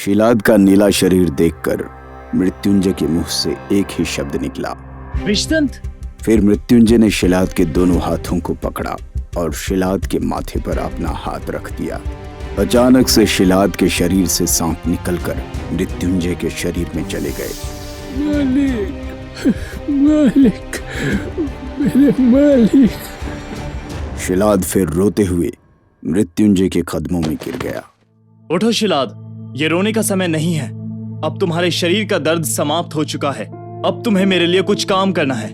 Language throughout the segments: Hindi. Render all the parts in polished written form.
शिलाद का नीला शरीर देखकर मृत्युंजय के मुंह से एक ही शब्द निकला, विषदंत। फिर मृत्युंजय ने शिलाद के दोनों हाथों को पकड़ा और शिलाद के माथे पर अपना हाथ रख दिया। अचानक से शिलाद के शरीर से सांप निकलकर मृत्युंजय के शरीर में चले गए। मालिक, मालिक, मेरे मालिक। शिलाद फिर रोते हुए मृत्युंजय के कदमों में गिर गया। उठो शिलाद, ये रोने का समय नहीं है। अब तुम्हारे शरीर का दर्द समाप्त हो चुका है। अब तुम्हें मेरे लिए कुछ काम करना है।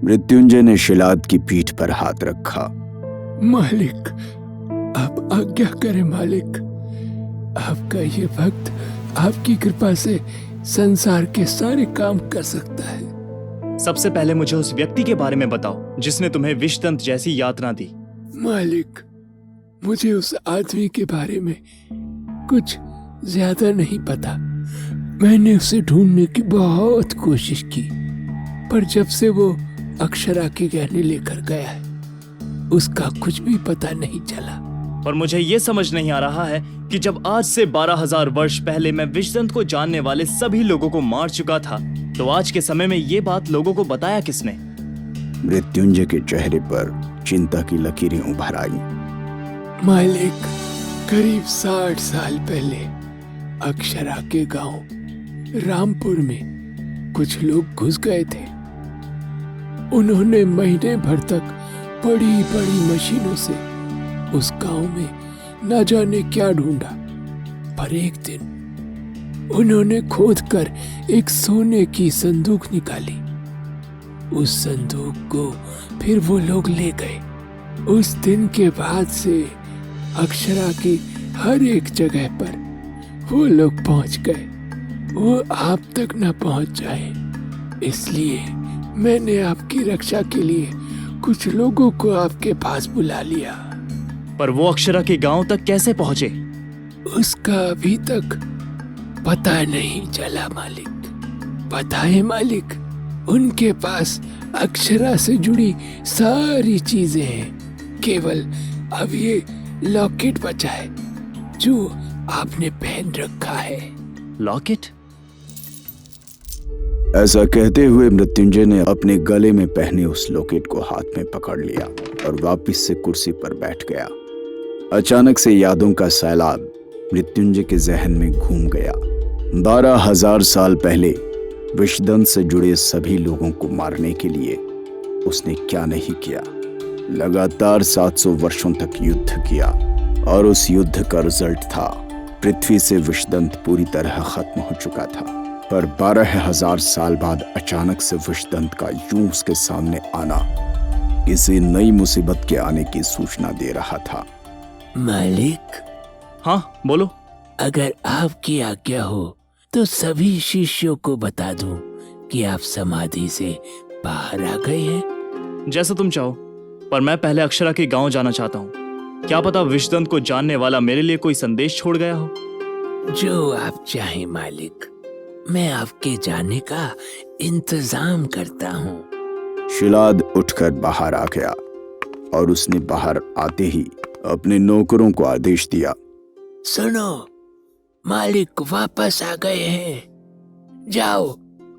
मृत्युंजय ने शिलाद की पीठ पर हाथ रखा। मालिक, आप आज्ञा करें मालिक। आपका ये भक्त आपकी कृपा से संसार के सारे काम कर सकता है। सबसे पहले मुझे उस व्यक्ति के बारे में बताओ जिसने तुम्हें विषदंत जैसी यातना दी। मालिक, मुझे उस आदमी के बारे में कुछ ज्यादा नहीं पता। मैंने उसे ढूंढने की बहुत कोशिश की, पर जब से वो अक्षरा के गहने लेकर गया है, उसका कुछ भी पता नहीं चला। पर मुझे ये समझ नहीं आ रहा है कि जब आज से 12,000 वर्ष पहले मैं विषदंत को जानने वाले सभी लोगों को मार चुका था, तो आज के समय में ये बात लोगों को बताया किसने? मृत्युंजय के चेहरे पर चिंता की लकीरें उभर आई। मालिक, करीब 60 साल पहले अक्षरा के गांव रामपुर में कुछ लोग घुस गए थे। उन्होंने महीने भर तक बड़ी बड़ी मशीनों से उस गांव में न जाने क्या ढूंढा, पर एक दिन उन्होंने खोदकर एक सोने की संदूक निकाली। उस संदूक को फिर वो लोग ले गए। उस दिन के बाद से अक्षरा की हर एक जगह पर वो लोग पहुंच गए। वो आप तक न पहुंच जाए, इसलिए मैंने आपकी रक्षा के लिए कुछ लोगों को आपके पास बुला लिया। पर वो अक्षरा के गांव तक कैसे पहुंचे? उसका अभी तक पता नहीं चला मालिक। पता है मालिक, उनके पास अक्षरा से जुड़ी सारी चीजें हैं। केवल अब ये लॉकेट बचा है जो आपने पहन रखा है। लॉकेट? ऐसा कहते हुए मृत्युंजय ने अपने गले में पहने उस लॉकेट को हाथ में पकड़ लिया और वापस से कुर्सी पर बैठ गया। अचानक से यादों का सैलाब मृत्युंजय के जहन में घूम गया। 12,000 साल पहले विषदंत से जुड़े सभी लोगों को मारने के लिए उसने क्या नहीं किया। लगातार 700 वर्षों तक युद्ध किया और उस युद्ध का रिजल्ट था पृथ्वी से विषदंत पूरी तरह खत्म हो चुका था। पर 12,000 साल बाद अचानक से विषदंत का यूं उसके सामने आना किसी नई मुसीबत के आने की सूचना दे रहा था। मालिक, हाँ बोलो। अगर आपकी आज्ञा हो तो सभी शिष्यों को बता दूं कि आप समाधि से बाहर आ गए हैं। जैसा तुम चाहो, पर मैं पहले अक्षरा के गांव जाना चाहता हूँ। क्या पता विषदंत को जानने वाला मेरे लिए कोई संदेश छोड़ गया हो। जो आप चाहें मालिक, मैं आपके जाने का इंतजाम करता हूँ। शिलाद उठकर बाहर आ गया और उसने बाहर आते ही अपने नौकरों को आदेश दिया, सुनो, मालिक वापस आ गए हैं। जाओ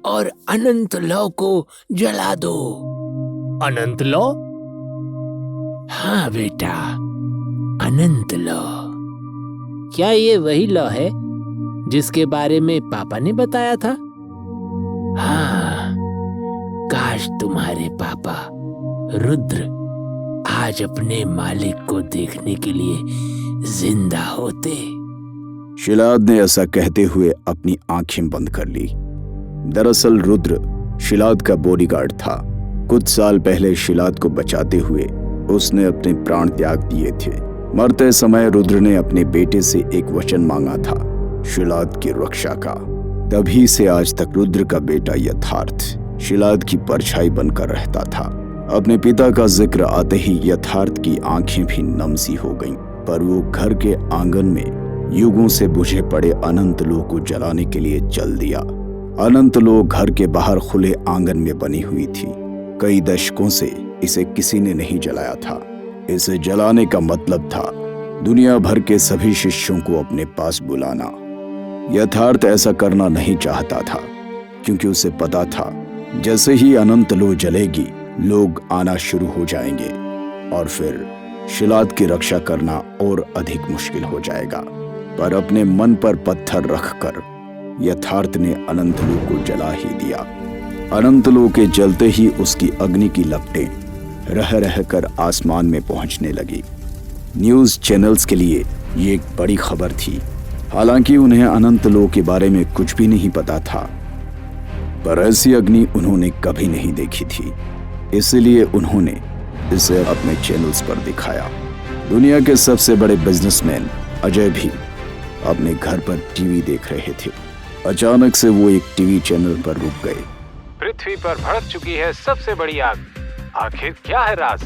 और अनंत लौ को जला दो। अनंत लौ? हाँ बेटा, अनंत लौ। क्या ये वही लौ है जिसके बारे में पापा ने बताया था? हाँ, काश तुम्हारे पापा रुद्र आज अपने मालिक को देखने के लिए जिंदा होते। शिलाद ने ऐसा कहते हुए अपनी आंखें बंद कर ली। दरअसल रुद्र शिलाद का बॉडीगार्ड था। कुछ साल पहले शिलाद को बचाते हुए उसने अपने प्राण त्याग दिए थे। मरते समय रुद्र ने अपने बेटे से एक वचन मांगा था, शिलाद की रक्षा का। तभी से आज तक रुद्र का बेटा यथार्थ शिलाद की परछाई बनकर रहता था। अपने पिता का जिक्र आते ही यथार्थ की आंखें भी नम सी हो गईं, पर वो घर के आंगन में युगों से बुझे पड़े अनंत लो को जलाने के लिए चल दिया। अनंत लो घर के बाहर खुले आंगन में बनी हुई थी। कई दशकों से इसे किसी ने नहीं जलाया था। इसे जलाने का मतलब था दुनिया भर के सभी शिष्यों को अपने पास बुलाना। यथार्थ ऐसा करना नहीं चाहता था, क्योंकि उसे पता था जैसे ही अनंत लो जलेगी लोग आना शुरू हो जाएंगे और फिर शिलाद की रक्षा करना और अधिक मुश्किल हो जाएगा। पर अपने मन पर पत्थर रखकर यथार्थ ने अनंत लो को जला ही दिया। अनंत लो के जलते ही उसकी अग्नि की लपटें रह रहकर आसमान में पहुंचने लगी। न्यूज चैनल्स के लिए ये एक बड़ी खबर थी। हालांकि उन्हें अनंत लो के बारे में कुछ भी नहीं पता था, पर ऐसी अग्नि उन्होंने कभी नहीं देखी थी, इसलिए उन्होंने इसे अपने चैनल्स पर दिखाया। दुनिया के सबसे बड़े बिजनेसमैन अजय भी अपने घर पर टीवी देख रहे थे। अचानक से वो एक टीवी चैनल पर रुक गए। पृथ्वी पर भड़क चुकी है सबसे बड़ी आग। आखिर क्या है राज?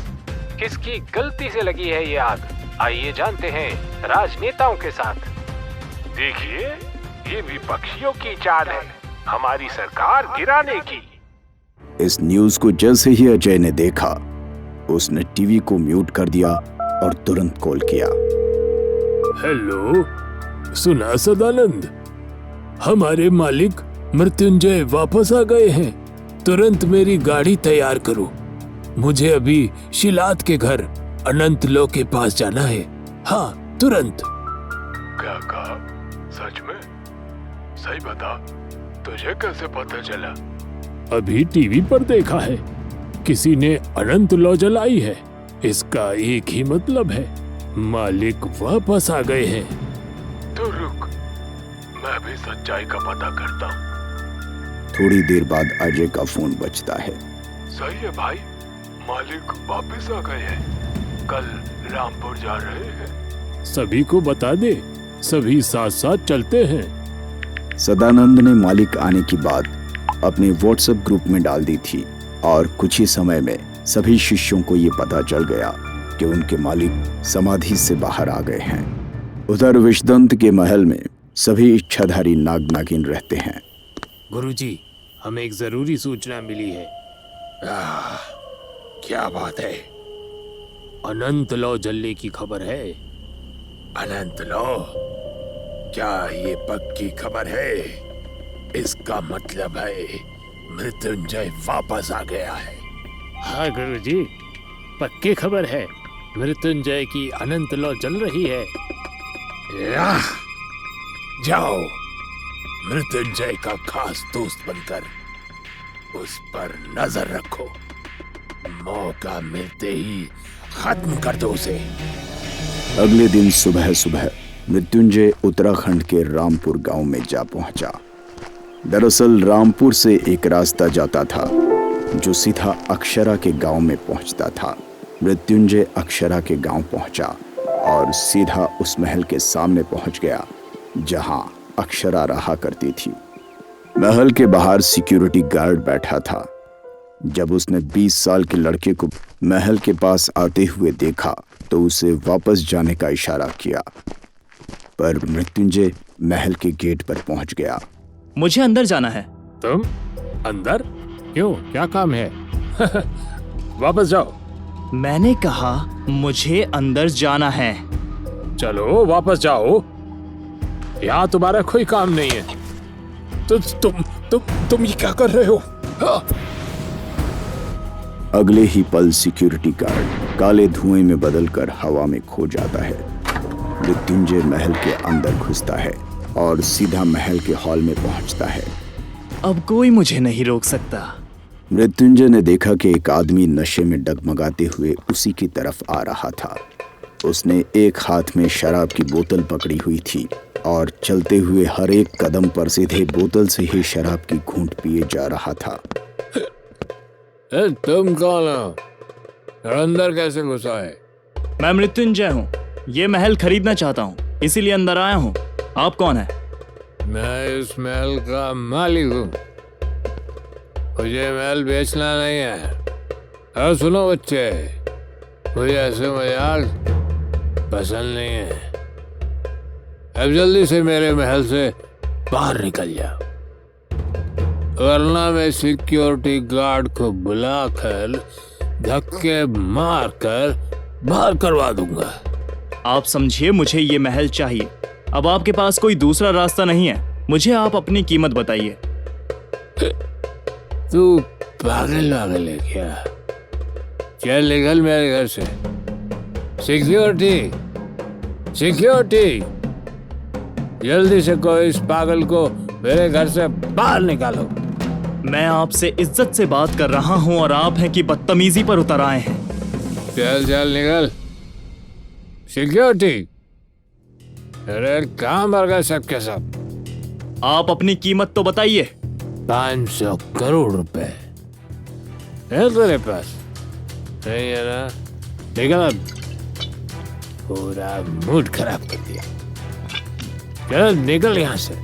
किसकी गलती से लगी है ये आग? आइए जानते हैं राजनेताओं के साथ। देखिए, ये विपक्षियों की चाल है हमारी सरकार गिराने की। इस न्यूज को जैसे ही अजय ने देखा, उसने टीवी को म्यूट कर दिया और तुरंत कॉल किया। हेलो, सुना सदानंद? हमारे मालिक मृत्युंजय वापस आ गए हैं। तुरंत मेरी गाड़ी तैयार करो, मुझे अभी शिलाद के घर अनंत लो के पास जाना है। हाँ, तुरंत। क्या कहा? सच में? सही बता, तुझे कैसे पता चला? अभी टीवी पर देखा है, किसी ने अनंत लो जलाई है। इसका एक ही मतलब है, मालिक वापस आ गए हैं। तो रुक, मैं भी सच्चाई का पता करता हूँ। थोड़ी देर बाद अजय का फोन बजता है। सही है भाई, मालिक वापस आ गए हैं। कल रामपुर जा रहे हैं। सभी को बता दे, सभी साथ साथ चलते हैं। सदानंद ने मालिक आने की बात अपने व्हाट्सएप ग्रुप में डाल दी थी और कुछ ही समय में सभी शिष्यों को ये पता चल गया कि उनके मालिक समाधि से बाहर आ गए हैं। उधर विषदंत के महल में सभी इच्छाधारी नाग नागिन रहते हैं। गुरुजी, हमें एक जरूरी सूचना मिली है। क्या बात है? अनंत लो जलने की खबर है। अनंत लो? क्या ये पक्की खबर है? इसका मतलब है मृत्युंजय वापस आ गया है। हाँ गुरुजी, पक्की खबर है। मृत्युंजय की अनंत लो जल रही है। जाओ, मृत्युंजय का खास दोस्त बनकर उस पर नजर रखो। मौका मिलते ही खत्म कर दो उसे। अगले दिन सुबह सुबह मृत्युंजय उत्तराखंड के रामपुर गांव में जा पहुंचा। दरअसल रामपुर से एक रास्ता जाता था जो सीधा अक्षरा के गांव में पहुंचता था। मृत्युंजय अक्षरा के गांव पहुंचा और सीधा उस महल के सामने पहुंच गया जहां अक्षरा रहा करती थी। महल के बाहर सिक्योरिटी गार्ड बैठा था। जब उसने 20 साल के लड़के को महल के पास आते हुए देखा तो उसे वापस जाने का इशारा किया, पर मृत्युंजय महल के गेट पर पहुंच गया। मुझे अंदर जाना है। तुम अंदर? क्यों, क्या काम है? वापस जाओ। मैंने कहा मुझे अंदर जाना है। चलो वापस जाओ, यहाँ तुम्हारा कोई काम नहीं है। तुम ये क्या कर रहे हो? हाँ। अगले ही पल सिक्योरिटी गार्ड काले धुएं में बदलकर हवा में खो जाता है। मृत्युंजय महल के अंदर घुसता है और सीधा महल के हॉल में पहुंचता है। अब कोई मुझे नहीं रोक सकता। मृत्युंजय ने देखा कि एक आदमी नशे में डगमगाते हुए उसी की तरफ आ रहा था। उसने एक हाथ में शराब की बोतल पकड़ी हुई थी और चलते हुए हर एक कदम पर सीधे बोतल से ही शराब की घूंट पिए जा रहा था। तुम कौन हो? अंदर कैसे घुसा है? मैं मृत्युंजय हूँ। ये महल खरीदना चाहता हूँ, इसीलिए अंदर आया हूँ। आप कौन है? मैं इस महल का मालिक हूँ। मुझे महल बेचना नहीं है। और सुनो बच्चे, मुझे ऐसे मजाक पसंद नहीं है। अब जल्दी से मेरे महल से बाहर निकल जाओ, वरना मैं सिक्योरिटी गार्ड को बुलाकर धक्के मारकर बाहर करवा दूंगा। आप समझिए, मुझे ये महल चाहिए। अब आपके पास कोई दूसरा रास्ता नहीं है। मुझे आप अपनी कीमत बताइए। तू पागल वागल है क्या? चल निकल मेरे घर से। सिक्योरिटी, सिक्योरिटी, जल्दी से कोई इस पागल को मेरे घर से बाहर निकालो। मैं आपसे इज्जत से बात कर रहा हूं और आप हैं कि बदतमीजी पर उतर आए हैं। चल चल निकल। सिक्योरिटी, अरे कहाँ मर गए सबके सब? आप अपनी कीमत तो बताइए। 500 करोड़ रुपए है तेरे पास? नहीं है ना? निकल अब। पूरा मूड खराब कर दिया। चल निकल यहाँ से।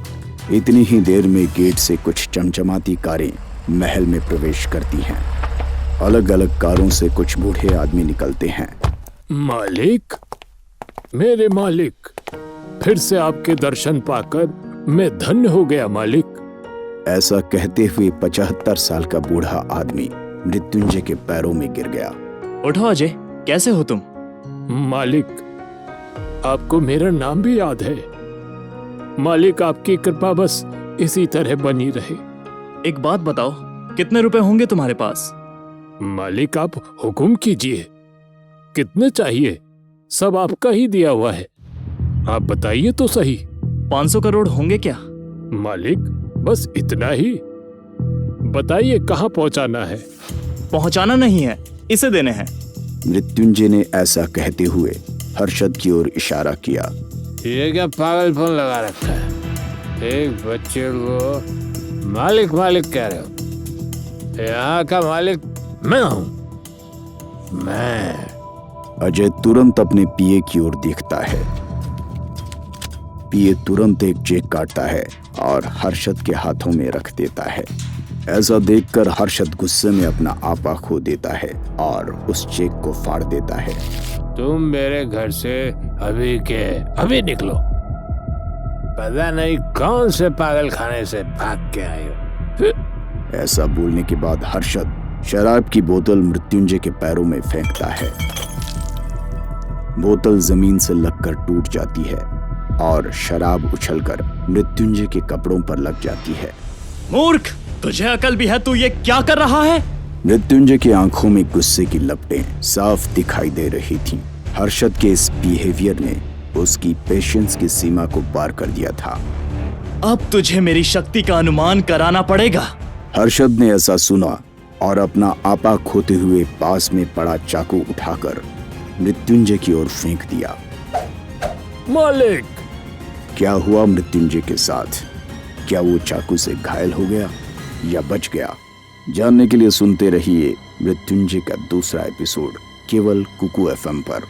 इतनी ही देर में गेट से कुछ चमचमाती कारें महल में प्रवेश करती हैं। अलग अलग कारों से कुछ बूढ़े आदमी निकलते हैं। मालिक, मेरे मालिक, फिर से आपके दर्शन पाकर मैं धन्य हो गया मालिक। ऐसा कहते हुए 75 साल का बूढ़ा आदमी मृत्युंजय के पैरों में गिर गया। उठो अजय, कैसे हो तुम? मालिक, आपको मेरा नाम भी याद है। मालिक, आपकी कृपा बस इसी तरह बनी रहे। एक बात बताओ, कितने रुपए होंगे तुम्हारे पास? मालिक, आप हुक्म कीजिए। कितने चाहिए? सब आपका ही दिया हुआ है। आप बताइए तो सही। 500 करोड़ होंगे क्या? मालिक, बस इतना ही। बताइए कहाँ पहुँचाना है? पहुंचाना नहीं है, इसे देने हैं। मृत्युंजय ने ऐसा कहते हुए हर्षद की ओर इशारा किया। ये क्या पागलपन लगा रखा है? एक बच्चे को मालिक मालिक कह रहे हो? यहाँ का मालिक मैं हूँ, मैं। अजय तुरंत अपने पिए की ओर देखता है। पिए तुरंत एक चेक काटता है और हर्षद के हाथों में रख देता है। ऐसा देखकर हर्षद गुस्से में अपना आपा खो देता है और उस चेक को फाड़ देता है। तुम मेरे घर से अभी के अभी निकलो। पता नहीं कौन से पागल खाने से भाग के आए हो। ऐसा बोलने के बाद हर्षद शराब की बोतल मृत्युंजय के पैरों में फेंकता है। बोतल जमीन से लगकर टूट जाती है और शराब उछलकर मृत्युंजय के कपड़ों पर लग जाती है। मूर्ख, तुझे अकल भी है? तू ये क्या कर रहा है? मृत्युंजय की आंखों में गुस्से की लपटें साफ दिखाई दे रही थीं। हर्षद के इस बिहेवियर ने उसकी पेशेंस की सीमा को पार कर दिया था। अब तुझे मेरी शक्ति का अनुमान कराना पड़ेगा। हर्षद ने ऐसा सुना और अपना आपा खोते हुए पास में पड़ा चाकू उठाकर मृत्युंजय की ओर फेंक दिया। मालिक, क्या हुआ मृत्युंजय के साथ? क्या वो चाकू से घायल हो गया या बच गया? जानने के लिए सुनते रहिए मृत्युंजय का दूसरा एपिसोड केवल कुकू FM पर।